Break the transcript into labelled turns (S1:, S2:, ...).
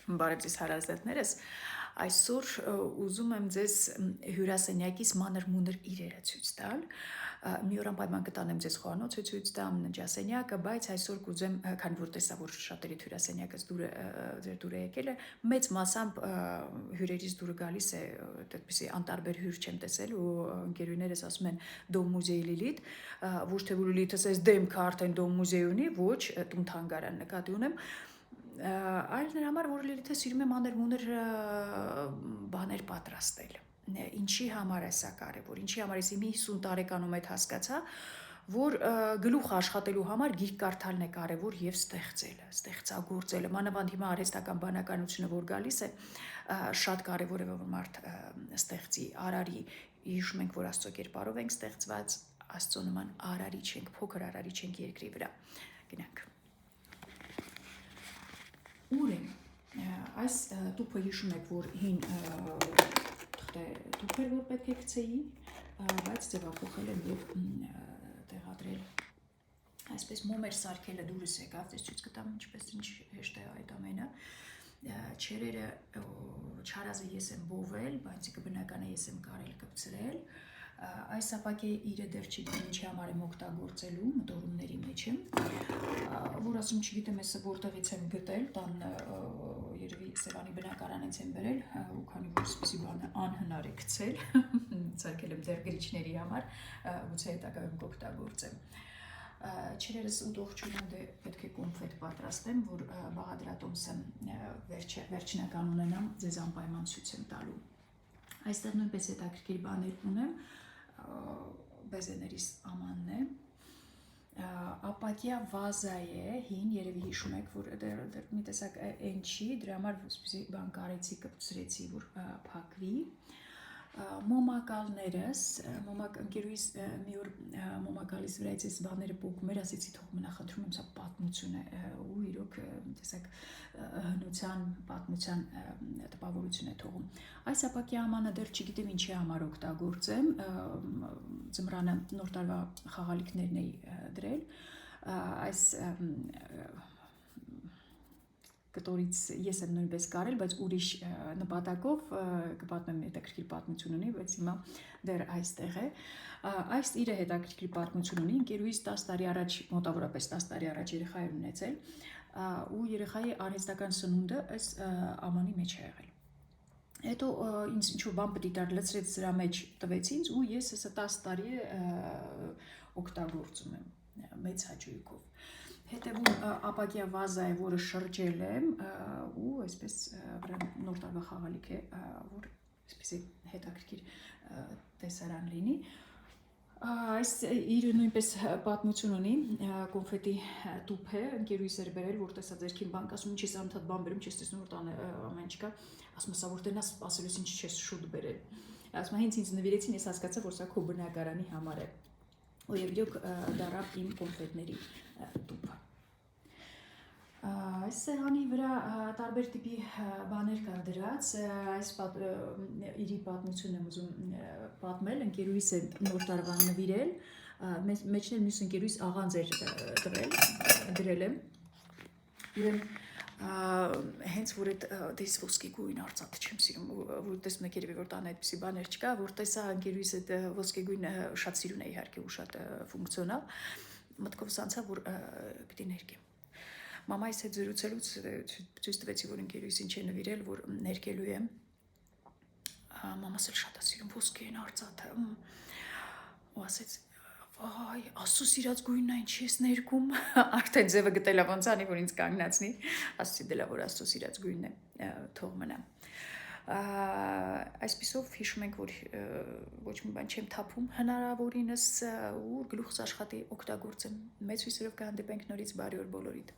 S1: Բարև ձեզ հարազատներս, այսօր ուզում եմ ձեզ հյուրասենյակիս մանր-մունր իրերը ցույց տալ, մի օր անպայման կտանեմ ձեզ խոհանոցը ցույց տամ, նջասենյակը, բայց այսօր կուզեմ, քանի որ տեսա, որ շատերիդ հյուրասենյակս ձեր դուր է եկել է, մեծ մասամբ հյուրերից դուրը գալիս է, այդպիսի անտարբեր հյուր չեմ տեսել ու ընկերուներս ասում են Դոմ մուզեյ Լիլիթ, ոչ թե որ Լիլիթս այս դեմքը արդեն Դոմ մուզեյ ունի, ոչ, տուն թանգարան նկատի ունեմ, այլ նրա համար, որ Լիլիթը սիրում է մանր-մունր բաներ պատրաստել։ Ինչի համար է սա կարևոր, ինչի համար ես իմ 50 տարեկանում այդ հասկացա, որ գլուխ աշխատելու համար գիրք կարդալն է կարևոր եւ ստեղծելը, ստեղծագործելը, մանավանդ հիմա արհեստական բանականությունը, որ գալիս է, շատ կարևոր է, որ մարդ ստեղծի, արարի, հիշում ենք, որ Աստծո կերպարով ենք ստեղծված, Աստծո նման արարիչ ենք, փոքր արարիչ ենք երկրի վրա։ Գնանք։ Ուր եմ, այս տուփը հիշում եք, որ հին տուփ էր, որ պետք է գցեի, բայց ձևափոխել եմ եւ տեղադրել այսպես մոմեր սարքելը դուրս եկավ, դες ցույց կտամ ինչպես ինչ հեշտ է այդ ամենը, չերերը չարազը ես եմ բովել, բայց բնական է ես եմ կարել կպցրել, այս ապակե իրը դեռ չգիտեմ ինչի համար եմ օգտագործելու, մտորումների մեջ եմ, որ ասում չգիտեմ ես որտեղից եմ գտել, տան երևի Սևանի բնակարանից եմ բերել, ու քանի որ սպիսի բանը անհնար է գցել, ցարկել եմ դեռ գրիչների համար, գուցե հետագայում կօգտագործեմ։ Չերերս ուտողջունը դե պետք է կոնֆետ պատրաստեմ, որ Բաղադրատոմսը վերջնական ունենամ, ձեզ անպայման ցույց եմ տալու։ Այստեղ նույնպես հետաքրքիր բաներ ունեմ, բեզեներիս ամանն է, ապակյա վազա է, հին, երևի հիշում եք, որ դեռ մի տեսակ այն չի, դրա համար բան կարեցի, կպցրեցի, որ փակվի, մոմակալներս, ընկերուհիս մի օր մոմակալիս վրայից այս բաները պոկում էր, ասեցի թող մնա, խնդրում եմ, սա պատմություն է ու իրոք տեսակ հնության, պատմության տպավորություն է թողում։ Այս ապակյա ամանը դեռ չգիտեմ ինչի համար օգտագործեմ, ձմռանը նոր տարվա խաղալիքներն էի դրել, այս կտորից ես եմ նույնպես կարել, բայց ուրիշ նպատակով կպատմեմ հետաքրքիր պատմություն ունի, բայց հիմա դեռ այստեղ է։ Այս իրը հետաքրքիր պատմություն ունի, ընկերուհիս 10 տարի առաջ, մոտավորապես 10 տարի առաջ երեխա էր ունեցել, ու երեխայի արհեստական սնունդը այս ամանի մեջ է եղել։ Հետո ինձ ինչ-որ բան պետք էր լցրեց սրա մեջ տվեց ինձ ու ես հեսա 10 տարի օգտագործում եմ մեծ հաճույքով։ Հետևում ապակյա վազա է, որը շրջել եմ ու այսպես նոր տարվա խաղալիք է, որ այսպեսի հետաքրքիր տեսարան լինի։ Այս իրը նույնպես պատմություն ունի, կոնֆետի տուփ է, ընկերուհիս էր բերել, որ տեսա ձերքին բանկ, ասում ինչ ես անդադ բան բերում, չես տեսնում որ տանը ամեն չկա, ասում սա որ տենաս ասելուց ինչ չես շուտ բերել։ Ասում հենց ինձ նվիրեցին, ես հասկացա, որ սա քո բնակարանի համար է։ Ու եւ իրոք դարավ իմ կոնֆետների տուփը։ Այս սեղանի վրա տարբեր տիպի բաներ կան դրած, այս իրի պատմությունն եմ ուզում պատմել, ընկերուհիս է նոր տարվան նվիրել, մեջն էլ մյուս ընկերուհիս աղանձ էր տվել, դրել եմ, իրեն հենց որ այդ դες ոսկի գույն արծաթը չեմ սիրում, որ տեսնում եք երևի որ տանը այդպիսի բաներ չկա, որ տեսա ընկերուհիս այդ ոսկի գույնը շատ սիրուն է իհարկե ու շատ ֆունկցիոնալ, մտքովս անցա որ պիտի ներկեմ։ Մամայիս հետ զրուցելուց ցույց տվեցի, որ ընկերուհիս ինչ է նվիրել, որ ներկելու եմ։ Մամաս էլ շատ է սիրում ոսկին, արծաթը։ Ու ասեց, վայ, Աստծո սիրած գույնն է, ինչ ես ներկում։ Արդեն ձևը գտելա ոնց անի, որ ինձ կանգնացնի։ Ասեցի դելա, որ Աստծո սիրած գույնն է, թող մնա։ Այսպիսով հիշում ենք, որ ոչ մի բան չեմ թափում հնարավորինս ու գլուխս աշխատի օգտագործեմ։ Մեծ հույսերով կհանդիպենք նորից բարի օր բոլորիդ։